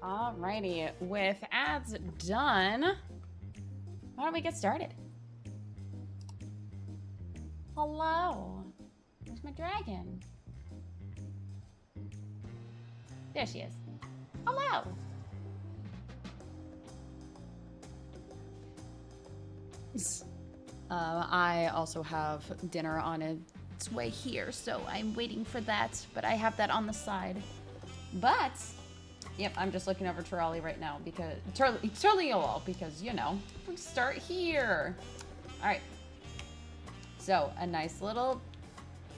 Alrighty, with ads done, why don't we get started? Hello. Where's my dragon? There she is. Hello. I also have dinner on its way here, so I'm waiting for that, but I have that on the side. But, yep, I'm just looking over Turali right now because, Turliol, because, you know, we start here. All right. So, a nice little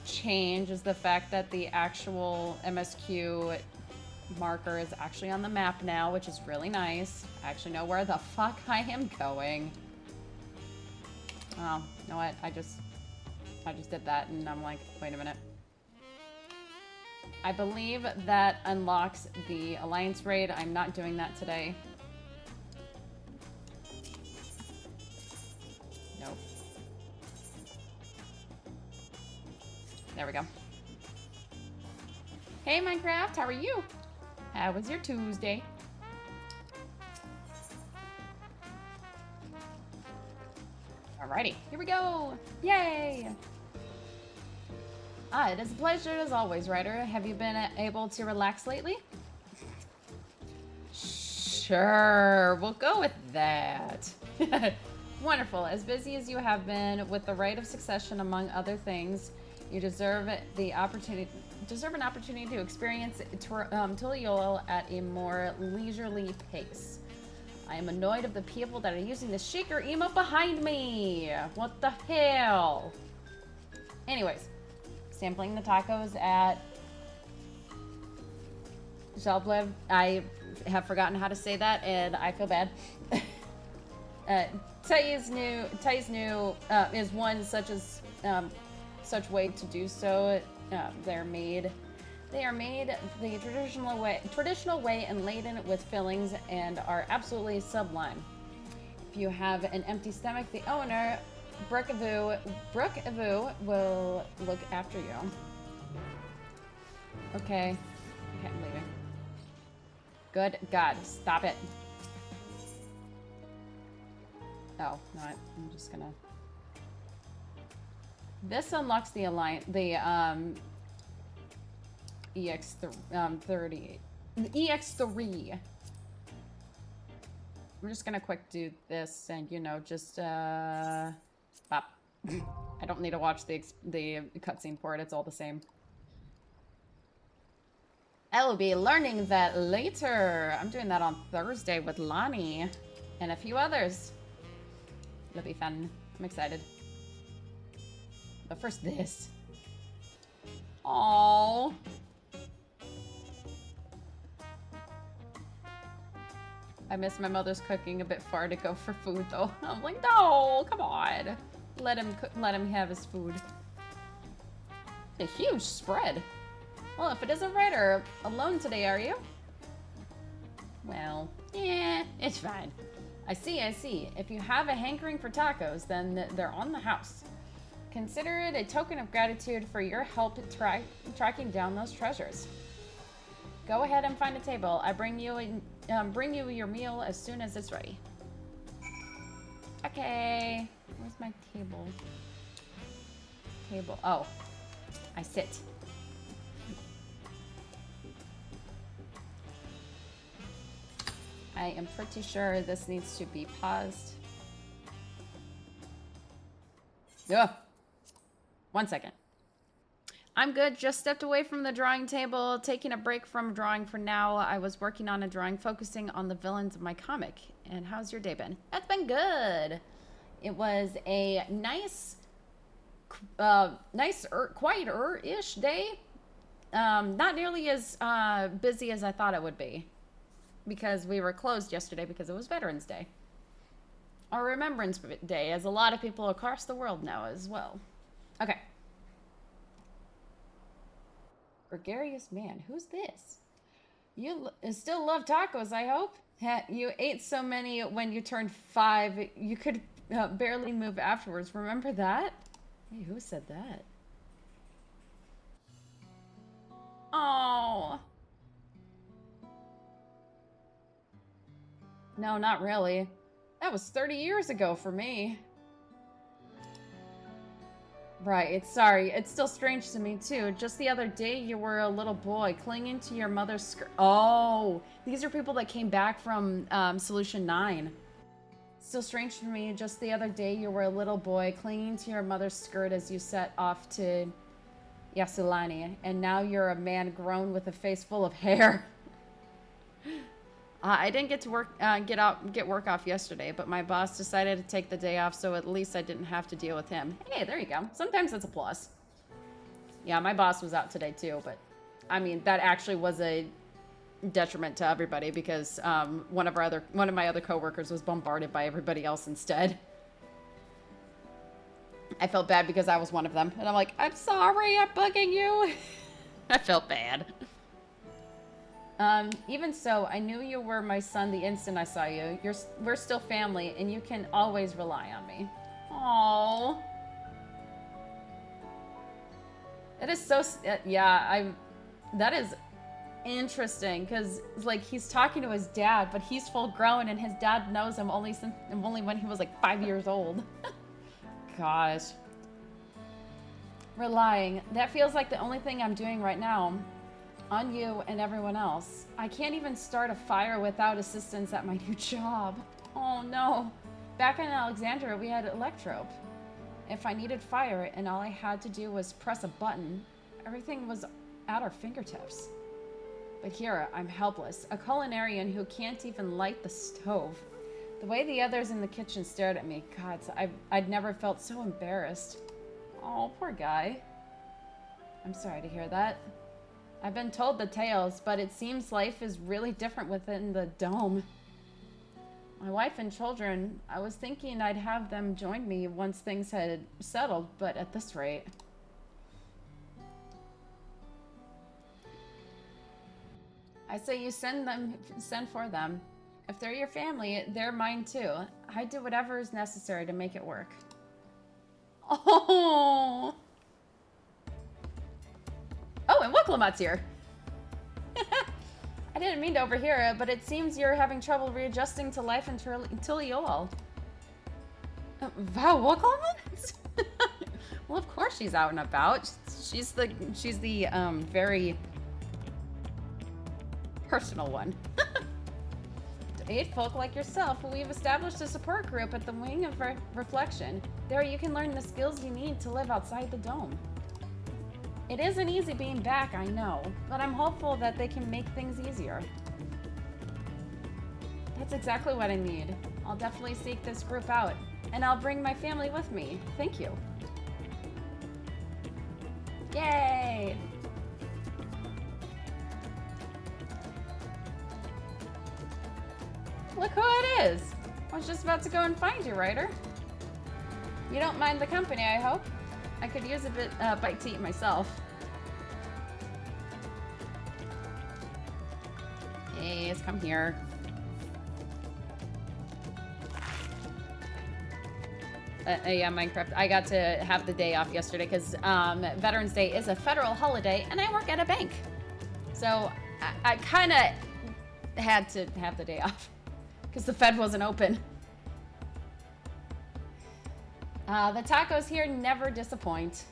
change is the fact that the actual MSQ marker is actually on the map now, which is really nice. I actually know where the fuck I am going. Oh, you know what? I just did that and I'm like, wait a minute. I believe that unlocks the alliance raid. I'm not doing that today. Nope. There we go. Hey Minecraft, how are you? How was your Tuesday? Alrighty, here we go! Yay! It is a pleasure as always, Ryder. Have you been able to relax lately? Sure, we'll go with that. Wonderful. As busy as you have been with the rite of succession, among other things, you deserve an opportunity to experience Tuliol at a more leisurely pace. I am annoyed of the people that are using the shaker emote behind me. What the hell? Anyways, sampling the tacos at Shelfliv. I have forgotten how to say that, and I feel bad. Tai's new is one such way to do so. They are made the traditional way and laden with fillings and are absolutely sublime. If you have an empty stomach, the owner, Brooke Avu, will look after you. Okay, I'm leaving. Good God, stop it. Oh, no, I'm just gonna... This unlocks the alliance, the EX30, the EX3. I'm just gonna quick do this and, you know, just, pop. I don't need to watch the cutscene for it, it's all the same. I will be learning that later. I'm doing that on Thursday with Lonnie and a few others. It'll be fun. I'm excited. But first this. Aww. I miss my mother's cooking a bit far to go for food though. I'm like, no, come on. Let him have his food. A huge spread. Well, if it isn't Ryder, alone today, are you? Well, yeah, it's fine. I see. If you have a hankering for tacos, then they're on the house. Consider it a token of gratitude for your help tracking down those treasures. Go ahead and find a table. I bring you your meal as soon as it's ready. Okay. Where's my table? Table. Oh. I sit. I am pretty sure this needs to be paused. Ugh. 1 second. I'm good. Just stepped away from the drawing table, taking a break from drawing for now. I was working on a drawing focusing on the villains of my comic. And how's your day been? That's been good. It was a nice, quieter-ish day. Not nearly as busy as I thought it would be, because we were closed yesterday because it was Veterans Day. Or Remembrance Day, as a lot of people across the world know as well. Okay. Gregarious man. Who's this? You still love tacos, I hope? You ate so many when you turned 5, you could barely move afterwards. Remember that? Hey, who said that? Oh. No, not really. That was 30 years ago for me. Right, sorry. It's still strange to me, too. Just the other day, you were a little boy clinging to your mother's skirt. Oh, these are people that came back from Solution 9. Still strange for me. Just the other day, you were a little boy clinging to your mother's skirt as you set off to Yasulani. And now you're a man grown with a face full of hair. I didn't get to get work off yesterday, but my boss decided to take the day off, so at least I didn't have to deal with him. Hey, there you go. Sometimes that's a plus. Yeah, my boss was out today too, but I mean that actually was a detriment to everybody because one of my other coworkers was bombarded by everybody else instead. I felt bad because I was one of them, and I'm like, I'm sorry, I'm bugging you. I felt bad. Even so, I knew you were my son the instant I saw you. We're still family, and you can always rely on me. Aww. It is so, yeah, that is interesting, because, like, he's talking to his dad, but he's full grown, and his dad knows him only when he was, like, 5 years old. Gosh. Relying. That feels like the only thing I'm doing right now. On you and everyone else. I can't even start a fire without assistance at my new job. Oh no. Back in Alexandria, we had electrope. If I needed fire and all I had to do was press a button, everything was at our fingertips. But here, I'm helpless, a culinarian who can't even light the stove. The way the others in the kitchen stared at me, God, I'd never felt so embarrassed. Oh, poor guy. I'm sorry to hear that. I've been told the tales, but it seems life is really different within the dome. My wife and children, I was thinking I'd have them join me once things had settled, but at this rate... I say you send for them. If they're your family, they're mine too. I do whatever is necessary to make it work. Oh! Oh, and Wuklamut's here. I didn't mean to overhear it, but it seems you're having trouble readjusting to life in Tuliol. Wow, Wuklamut? Well, of course she's out and about. She's the very personal one. To aid folk like yourself, we've established a support group at the Wing of Reflection. There you can learn the skills you need to live outside the dome. It isn't easy being back, I know, but I'm hopeful that they can make things easier. That's exactly what I need. I'll definitely seek this group out, and I'll bring my family with me. Thank you. Yay! Look who it is! I was just about to go and find you, Ryder. You don't mind the company, I hope? I could use a bite to eat myself. Yes, come here. Yeah, Minecraft. I got to have the day off yesterday because Veterans Day is a federal holiday and I work at a bank. So I kind of had to have the day off because the Fed wasn't open. The tacos here never disappoint.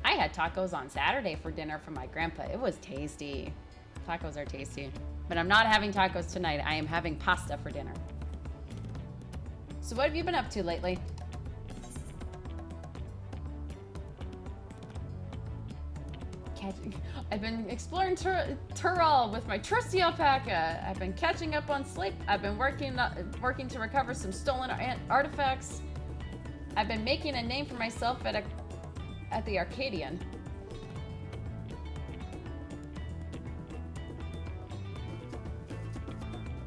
I had tacos on Saturday for dinner from my grandpa. It was tasty. Tacos are tasty. But I'm not having tacos tonight. I am having pasta for dinner. So what have you been up to lately? I've been exploring Tural with my trusty alpaca. I've been catching up on sleep. I've been working to recover some stolen artifacts. I've been making a name for myself at the Arcadian.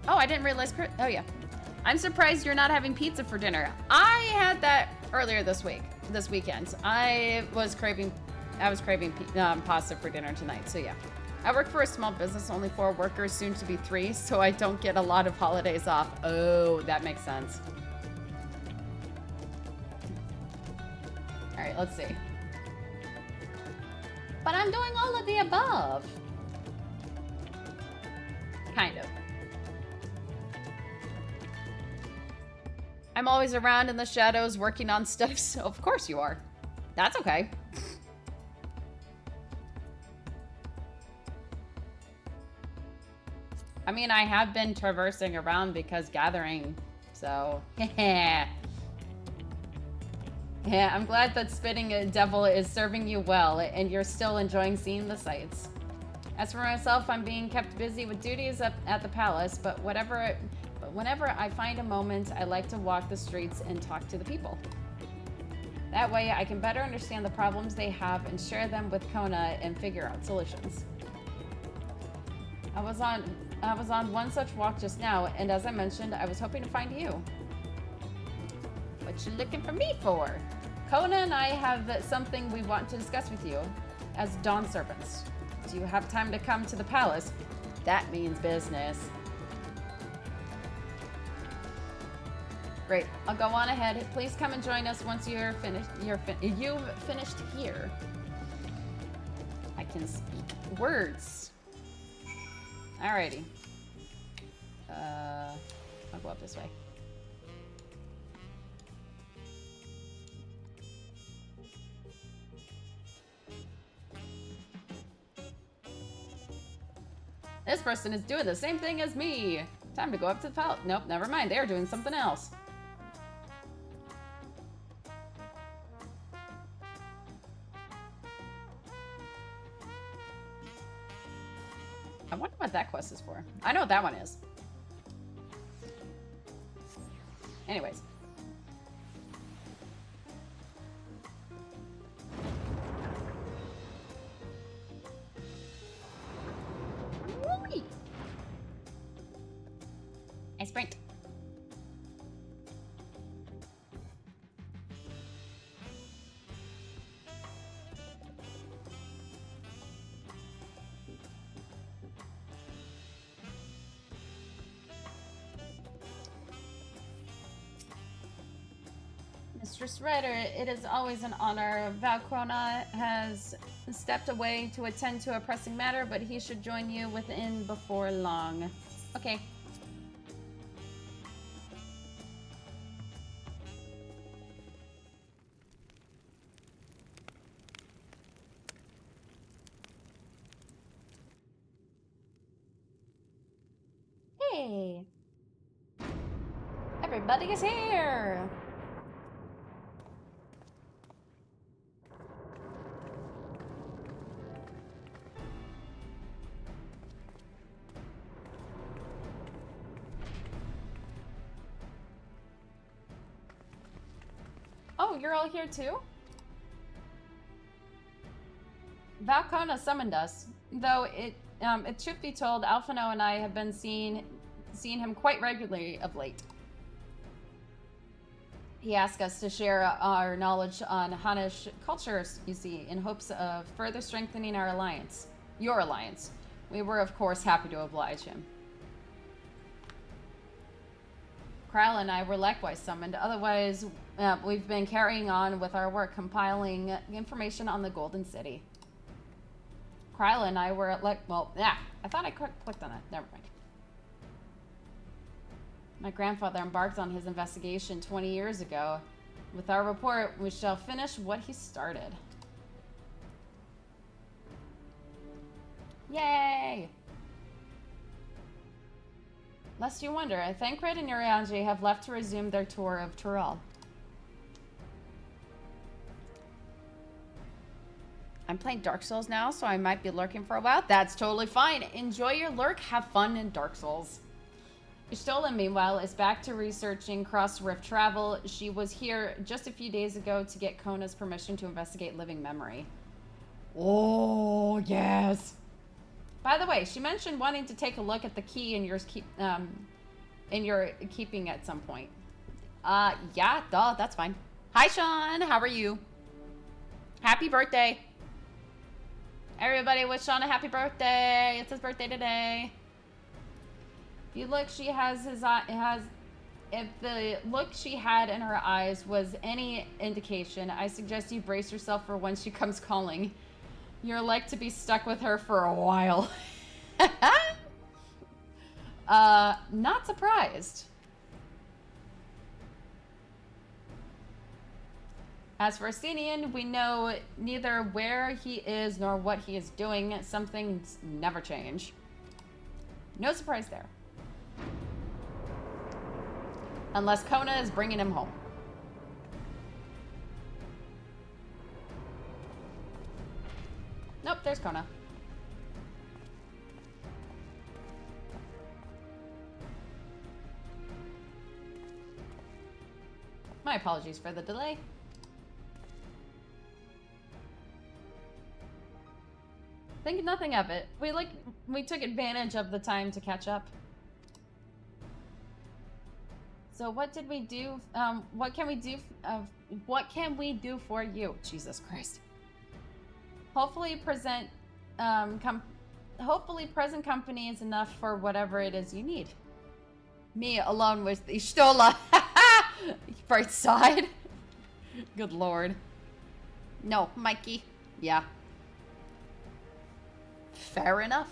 Oh, I didn't realize. Oh yeah, I'm surprised you're not having pizza for dinner. I had that earlier this weekend. I was craving pasta for dinner tonight, so yeah. I work for a small business, only 4 workers, soon to be 3, so I don't get a lot of holidays off. Oh, that makes sense. All right, let's see. But I'm doing all of the above. Kind of. I'm always around in the shadows working on stuff, so of course you are. That's okay. I mean, I have been traversing around because gathering, so yeah. Yeah, I'm glad that spitting a devil is serving you well and you're still enjoying seeing the sights. As for myself, I'm being kept busy with duties up at the palace, but whenever I find a moment, I like to walk the streets and talk to the people. That way, I can better understand the problems they have and share them with Kona and figure out solutions. I was on one such walk just now, and as I mentioned, I was hoping to find you. What you looking for me for? Kona and I have something we want to discuss with you as Dawn Servants. Do you have time to come to the palace? That means business. Great. I'll go on ahead. Please come and join us once you've finished here. I can speak words. Alrighty. I'll go up this way. This person is doing the same thing as me. Time to go up to the palace. Nope, never mind. They're doing something else. I wonder what that quest is for. I know what that one is. Anyways. Whee! I sprint. Mistress Ryder, it is always an honor. Valkrona has stepped away to attend to a pressing matter, but he should join you within before long. Okay. Hey! Everybody is here! Oh, you're all here too? Valkona summoned us, though it should be told, Alphino and I have been seeing him quite regularly of late. He asked us to share our knowledge on Hanish cultures, you see, in hopes of further strengthening our alliance. Your alliance. We were, of course, happy to oblige him. Kryle and I were likewise summoned. Otherwise, we've been carrying on with our work compiling information on the Golden City. Kryle and I were I thought I clicked on it. Never mind. My grandfather embarked on his investigation 20 years ago. With our report, we shall finish what he started. Yay! Lest you wonder, Thancred and Urianger have left to resume their tour of Tyrell. I'm playing Dark Souls now, so I might be lurking for a while. That's totally fine. Enjoy your lurk. Have fun in Dark Souls. Ishtola, meanwhile, is back to researching cross-rift travel. She was here just a few days ago to get Kona's permission to investigate living memory. Oh, yes. By the way, she mentioned wanting to take a look at the key in your keeping at some point. Yeah, duh, that's fine. Hi, Sean. How are you? Happy birthday. Everybody wish Sean a happy birthday. It's his birthday today. If you look, she has if the look she had in her eyes was any indication, I suggest you brace yourself for when she comes calling. You're like to be stuck with her for a while. Not surprised. As for Athenian, we know neither where he is nor what he is doing. Some things never change. No surprise there. Unless Kona is bringing him home. Nope, there's Kona. My apologies for the delay. Think nothing of it. We took advantage of the time to catch up. So what did we do? What can we do? What can we do for you? Jesus Christ. Hopefully present company is enough for whatever it is you need. Me alone with the Stola. Bright side. Good lord. No, Mikey. Yeah. Fair enough.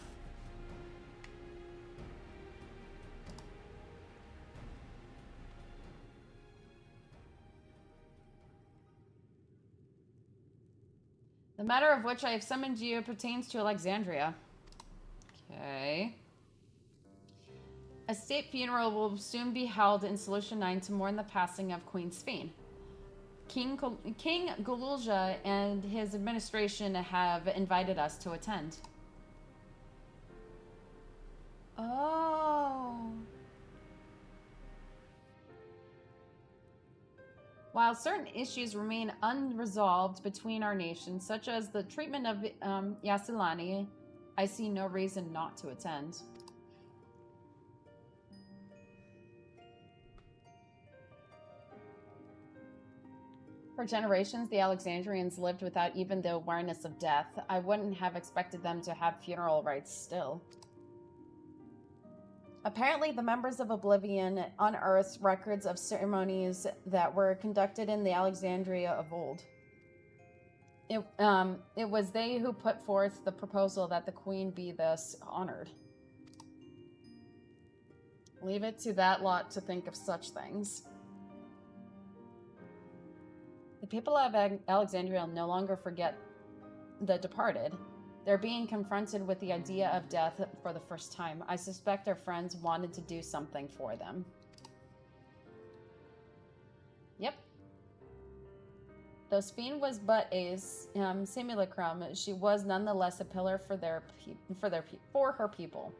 The matter of which I have summoned you pertains to Alexandria. Okay. A state funeral will soon be held in Solution 9 to mourn the passing of Queen Sphene. King Gululja and his administration have invited us to attend. Oh. While certain issues remain unresolved between our nations, such as the treatment of Yasilani, I see no reason not to attend. For generations, the Alexandrians lived without even the awareness of death. I wouldn't have expected them to have funeral rites still. Apparently, the members of Oblivion unearthed records of ceremonies that were conducted in the Alexandria of old. It was they who put forth the proposal that the queen be thus honored. Leave it to that lot to think of such things. The people of Alexandria no longer forget the departed. They're being confronted with the idea of death for the first time. I suspect their friends wanted to do something for them. Yep. Though Sphene was but a simulacrum, she was nonetheless a pillar for her people.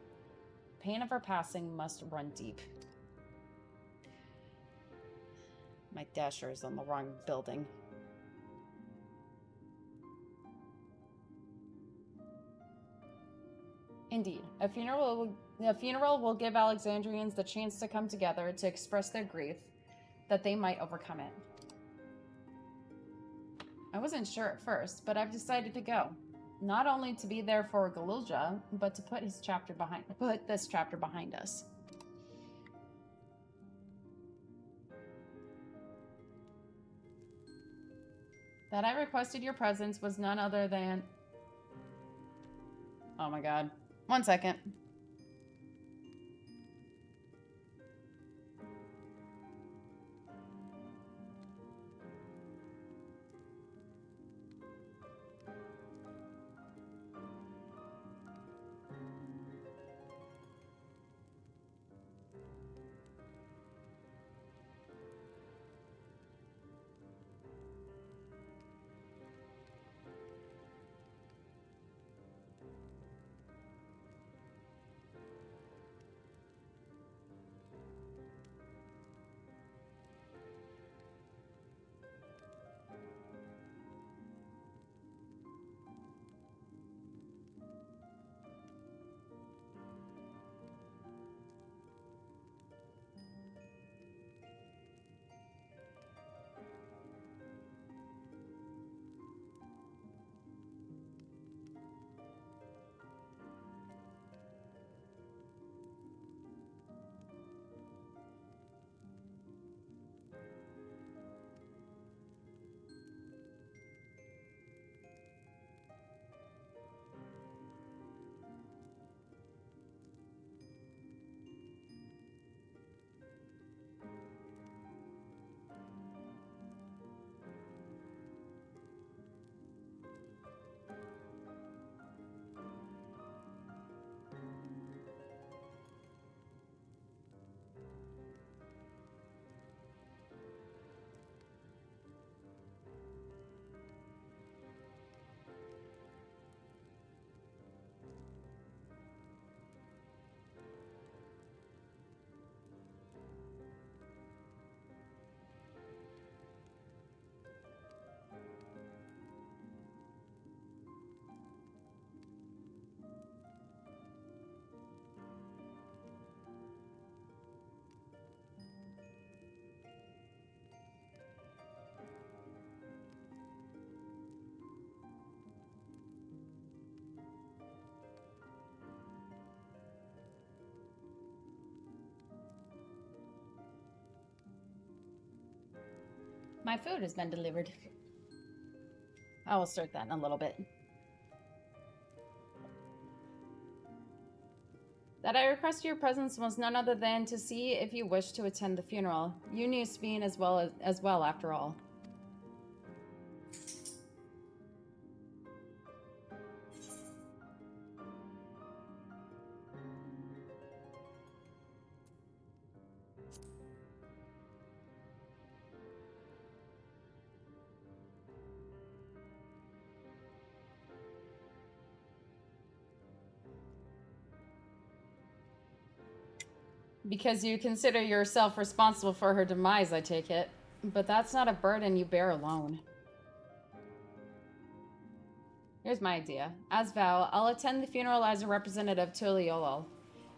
Pain of her passing must run deep. My dasher is on the wrong building. Indeed, a funeral will give Alexandrians the chance to come together to express their grief, that they might overcome it. I wasn't sure at first, but I've decided to go. Not only to be there for Gululja, but to put this chapter behind us. That I requested your presence was none other than... Oh my god. 1 second. My food has been delivered. I will start that in a little bit. That I requested your presence was none other than to see if you wished to attend the funeral. You knew Speen as well after all. Because you consider yourself responsible for her demise, I take it. But that's not a burden you bear alone. Here's my idea. As Val, I'll attend the funeral as a representative to Leolol.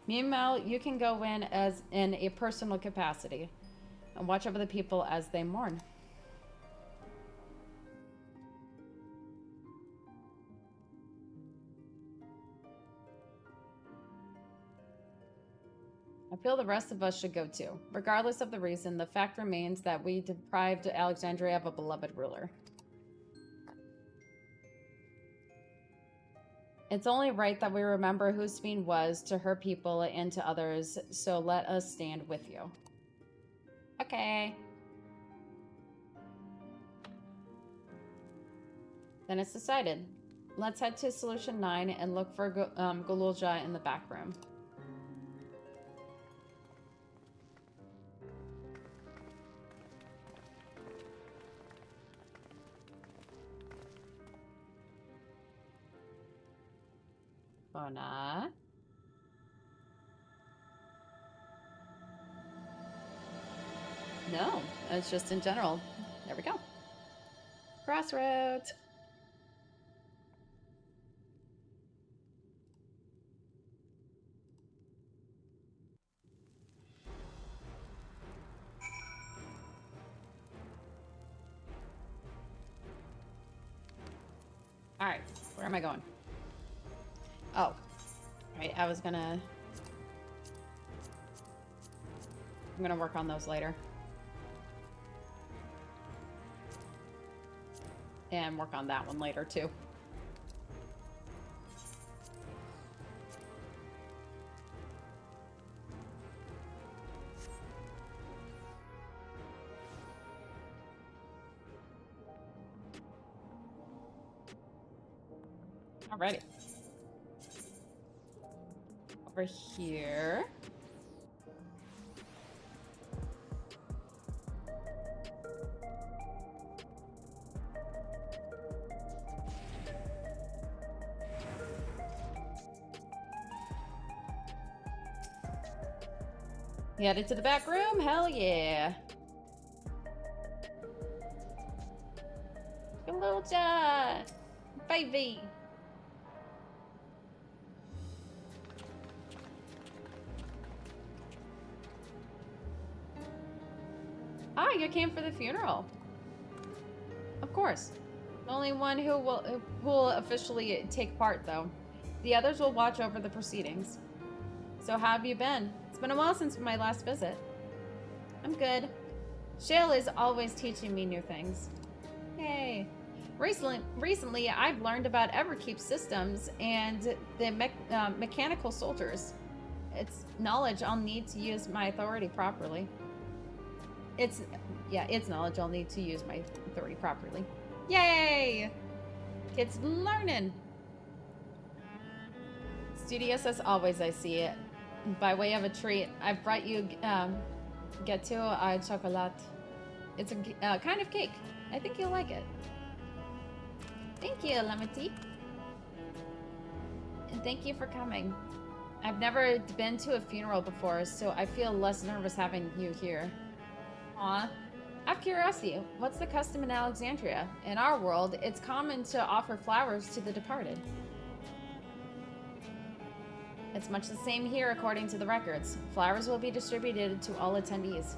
Meanwhile, you can go in as in a personal capacity and watch over the people as they mourn. I feel the rest of us should go too. Regardless of the reason, the fact remains that we deprived Alexandria of a beloved ruler. It's only right that we remember who Speen was to her people and to others, so let us stand with you. Okay. Then it's decided. Let's head to Solution 9 and look for Golulja in the back room. Bona. No, it's just in general. There we go. Crossroads. All right, where am I going? Oh, right. I'm gonna work on those later. And work on that one later too. Alrighty. Over here. You headed to the back room? Hell yeah. Golulja! Baby! Ah, you came for the funeral. Of course. The only one who will officially take part, though. The others will watch over the proceedings. So how have you been? It's been a while since my last visit. I'm good. Shale is always teaching me new things. Yay. Recently, I've learned about Everkeep systems and the mechanical soldiers. It's knowledge I'll need to use my authority properly. It's knowledge I'll need to use my authority properly. Yay! It's learning. Studious as always, I see it. By way of a treat, I've brought you gâteau à chocolat. It's a kind of cake. I think you'll like it. Thank you, Lemity. And thank you for coming. I've never been to a funeral before, so I feel less nervous having you here. Aw. Out of curiosity, what's the custom in Alexandria? In our world, it's common to offer flowers to the departed. It's much the same here according to the records. Flowers will be distributed to all attendees.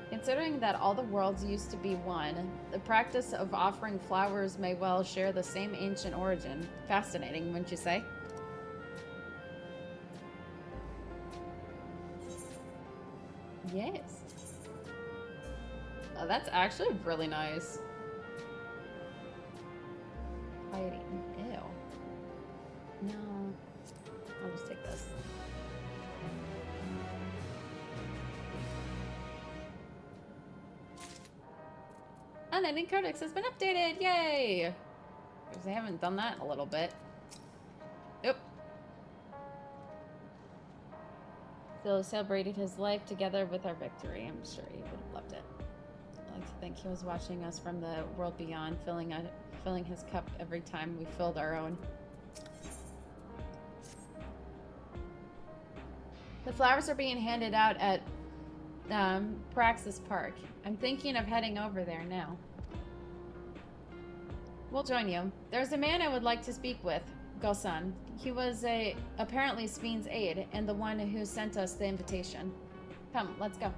Considering that all the worlds used to be one, the practice of offering flowers may well share the same ancient origin. Fascinating, wouldn't you say? Yes. Oh, that's actually really nice. Hiding. Ew. No. I'll just take this. Unending Codex has been updated! Yay! Because I haven't done that in a little bit. Yep. Phil celebrated his life together with our victory. I'm sure he would have loved it. I like to think he was watching us from the world beyond, filling his cup every time we filled our own. The flowers are being handed out at Praxis Park. I'm thinking of heading over there now. We'll join you. There's a man I would like to speak with, Gosan. He was apparently Sveen's aide and the one who sent us the invitation. Come, let's go.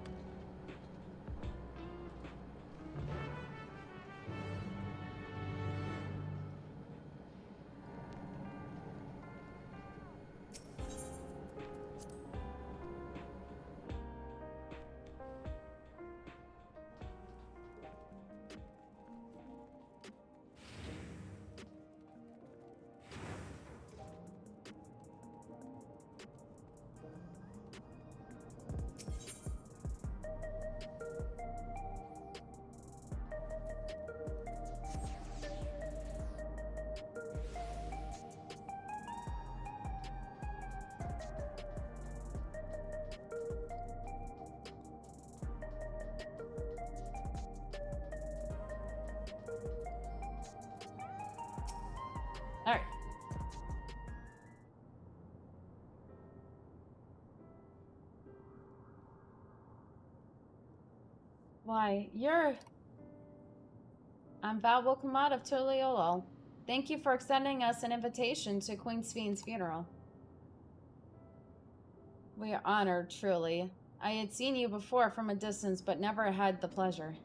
Alright. Why, I'm Val Wilcamat of Tuliolol. Thank you for extending us an invitation to Queen Sveen's funeral. We are honored, truly. I had seen you before from a distance, but never had the pleasure.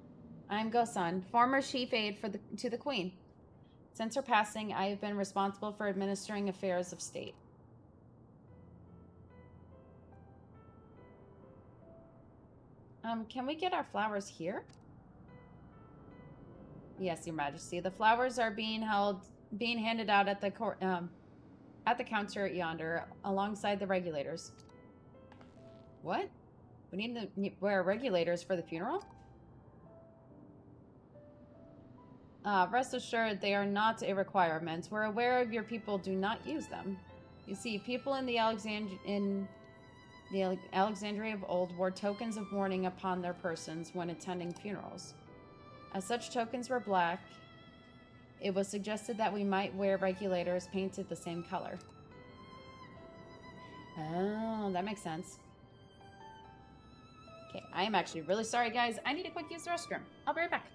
I am Gosan, former chief aide to the Queen. Since her passing, I have been responsible for administering affairs of state. Can we get our flowers here? Yes, Your Majesty. The flowers are being handed out at the counter yonder, alongside the regulators. What? We need to wear regulators for the funeral? Rest assured, they are not a requirement. We're aware of your people do not use them. You see, people in the Alexandria of old wore tokens of mourning upon their persons when attending funerals. As such tokens were black, it was suggested that we might wear regulators painted the same color. Oh, that makes sense. Okay, I am actually really sorry, guys. I need to quick use the restroom. I'll be right back.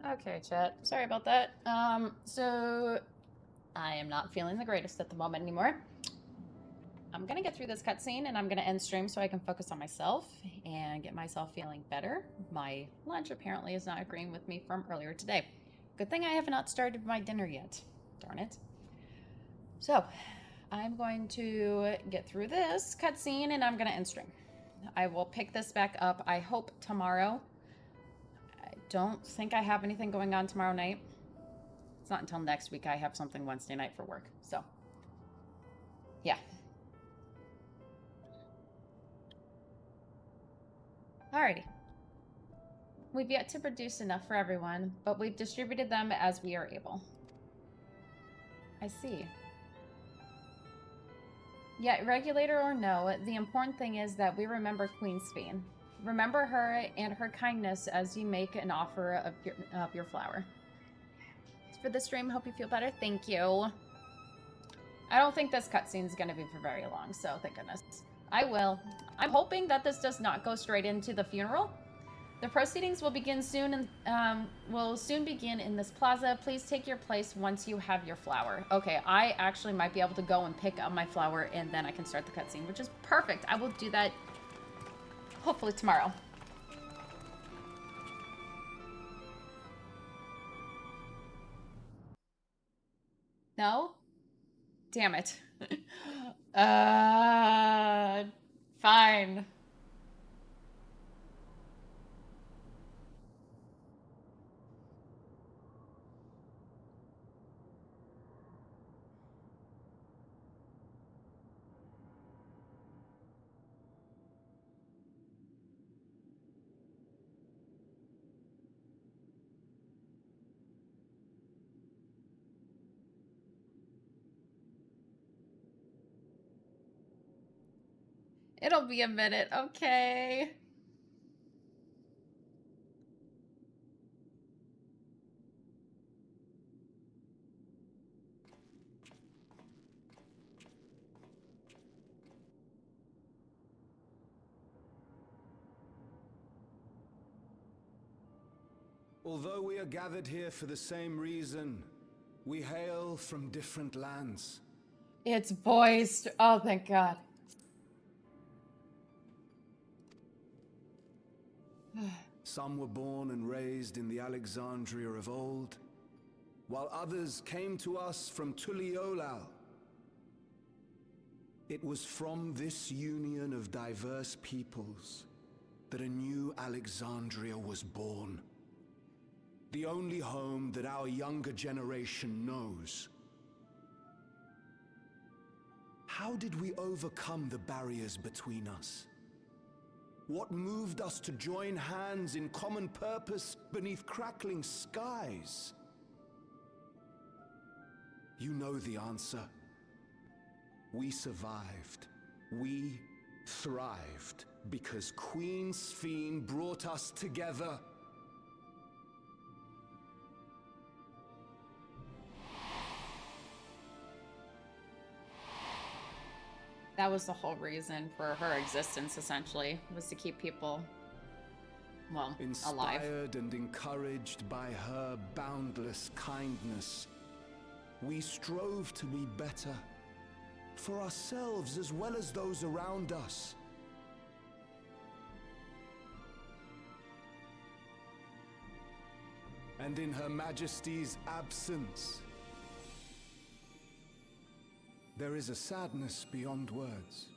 Okay, chat. Sorry about that. So I am not feeling the greatest at the moment anymore. I'm gonna get through this cutscene and I'm gonna end stream so I can focus on myself and get myself feeling better. My lunch apparently is not agreeing with me from earlier today. Good thing I have not started my dinner yet. Darn it. So, I'm going to get through this cutscene and I'm gonna end stream. I will pick this back up, I hope, tomorrow. I don't think I have anything going on tomorrow night. It's not until next week I have something Wednesday night for work. So, yeah. Alrighty. We've yet to produce enough for everyone, but we've distributed them as we are able. I see. Yeah, regulator or no, the important thing is that we remember Queen Sphene. Remember her and her kindness as you make an offer of your flower. For the stream, hope you feel better. Thank you. I don't think this cutscene is going to be for very long, so thank goodness. I will. I'm hoping that this does not go straight into the funeral. The proceedings will begin soon and will soon begin in this plaza. Please take your place once you have your flower. Okay, I actually might be able to go and pick up my flower and then I can start the cutscene, which is perfect. I will do that hopefully tomorrow. No? Damn it. Fine. It'll be a minute, okay. Although we are gathered here for the same reason, we hail from different lands. It's voiced. Oh, thank God. Some were born and raised in the Alexandria of old, while others came to us from Tuliolal. It was from this union of diverse peoples that a new Alexandria was born. The only home that our younger generation knows. How did we overcome the barriers between us? What moved us to join hands in common purpose beneath crackling skies? You know the answer. We survived. We thrived because Queen Sphene brought us together. That was the whole reason for her existence, essentially, was to keep people, well, alive. Inspired and encouraged by her boundless kindness, we strove to be better, for ourselves as well as those around us. And in Her Majesty's absence, there is a sadness beyond words.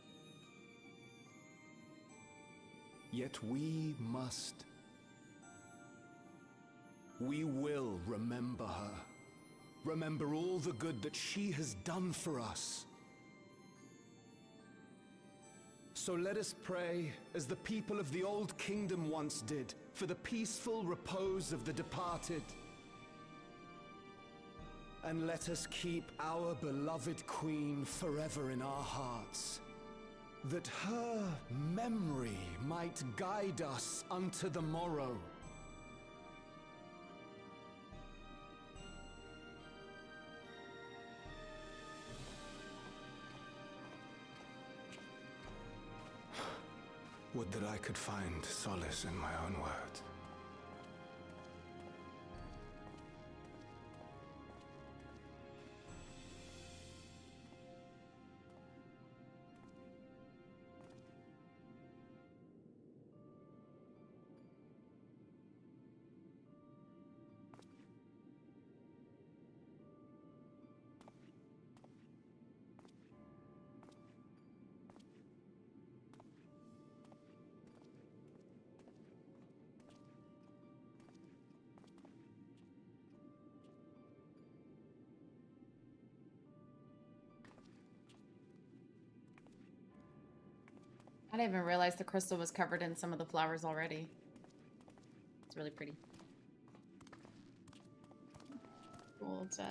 Yet we must. We will remember her. Remember all the good that she has done for us. So let us pray, as the people of the Old Kingdom once did, for the peaceful repose of the departed. And let us keep our beloved Queen forever in our hearts, that her memory might guide us unto the morrow. Would that I could find solace in my own words. I didn't even realize the crystal was covered in some of the flowers already. It's really pretty. Cool to...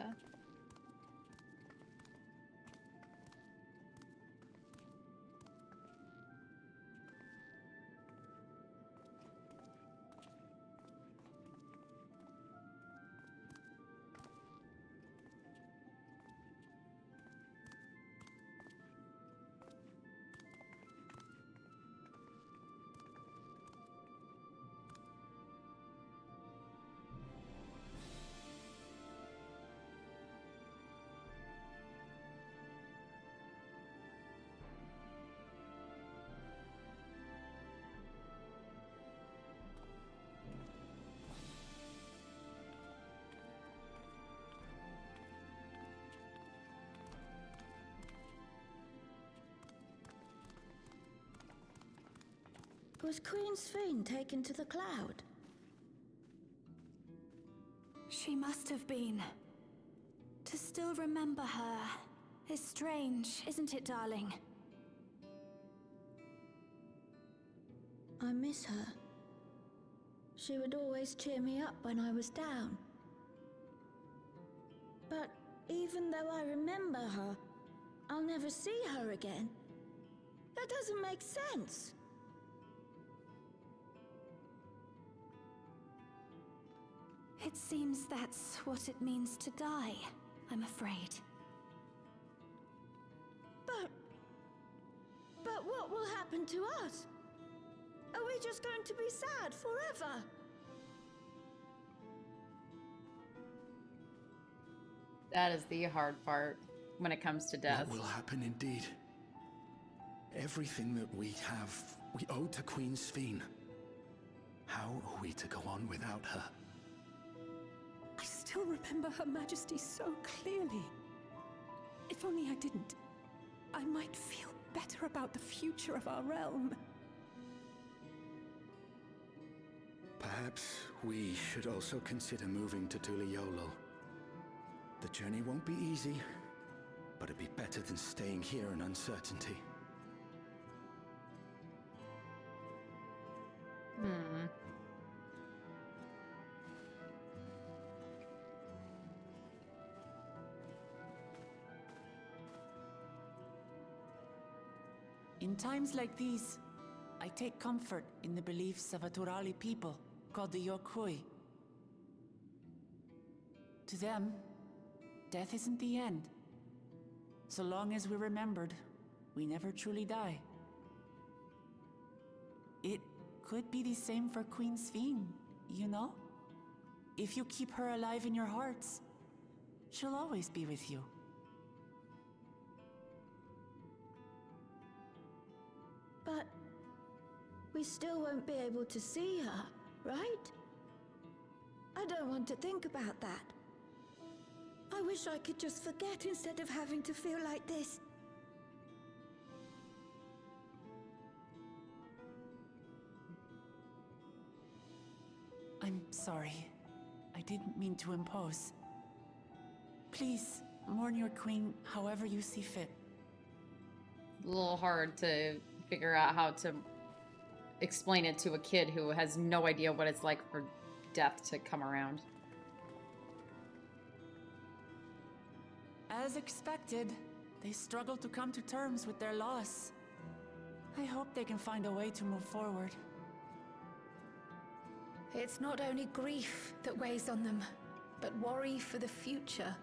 Was Queen Sphene taken to the cloud? She must have been. To still remember her is strange, isn't it, darling? I miss her. She would always cheer me up when I was down. But even though I remember her, I'll never see her again. That doesn't make sense. It seems that's what it means to die, I'm afraid. But what will happen to us? Are we just going to be sad forever? That is the hard part when it comes to death. What will happen indeed? Everything that we have, we owe to Queen Sphene. How are we to go on without her? I still remember Her Majesty so clearly. If only I didn't, I might feel better about the future of our realm. Perhaps we should also consider moving to Tuliolo. The journey won't be easy, but it'd be better than staying here in uncertainty. In times like these, I take comfort in the beliefs of a Turali people called the Yokui. To them, death isn't the end. So long as we're remembered, we never truly die. It could be the same for Queen Sphene, you know? If you keep her alive in your hearts, she'll always be with you. But we still won't be able to see her, right? I don't want to think about that. I wish I could just forget instead of having to feel like this. I'm sorry. I didn't mean to impose. Please, mourn your queen however you see fit. A little hard to figure out how to explain it to a kid who has no idea what it's like for death to come around. As expected, they struggle to come to terms with their loss. I hope they can find a way to move forward. It's not only grief that weighs on them, but worry for the future.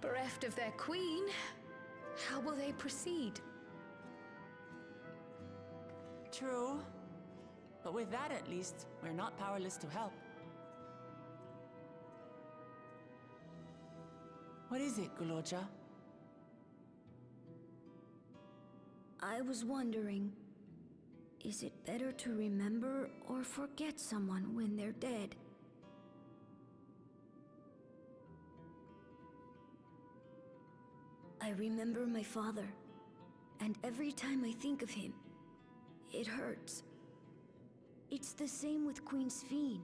Bereft of their queen, how will they proceed? True. But with that at least, we're not powerless to help. What is it, Guloja? I was wondering, is it better to remember or forget someone when they're dead? I remember my father, and every time I think of him, it hurts. It's the same with Queen Sphene.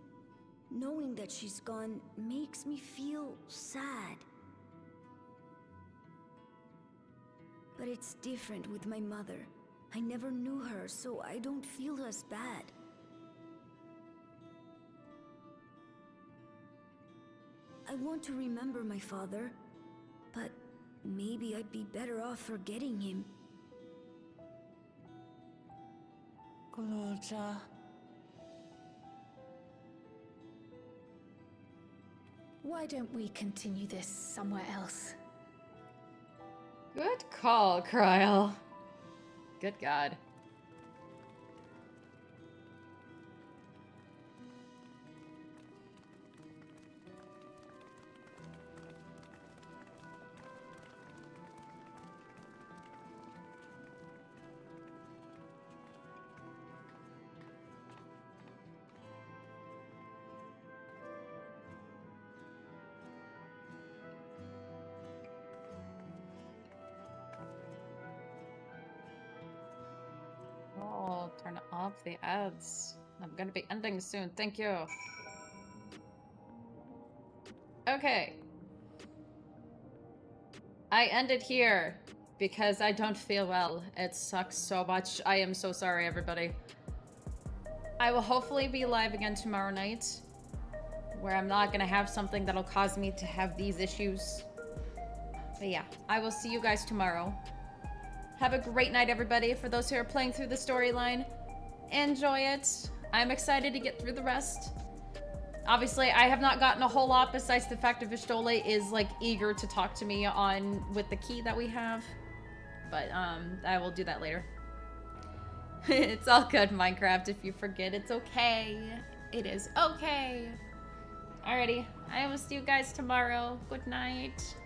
Knowing that she's gone makes me feel sad. But it's different with my mother. I never knew her, so I don't feel as bad. I want to remember my father, but maybe I'd be better off forgetting him. Kulja. Why don't we continue this somewhere else? Good call, Kryl. Good God. Oh, turn off the ads. I'm gonna be ending soon. Thank you. Okay. I ended here because I don't feel well. It sucks so much. I am so sorry, everybody. I will hopefully be live again tomorrow night, where I'm not gonna have something that'll cause me to have these issues. But yeah, I will see you guys tomorrow. Have a great night, everybody. For those who are playing through the storyline, enjoy it. I'm excited to get through the rest. Obviously, I have not gotten a whole lot besides the fact that Vistole is like eager to talk to me on with the key that we have. But I will do that later. It's all good, Minecraft. If you forget, it's okay. It is okay. Alrighty, I will see you guys tomorrow. Good night.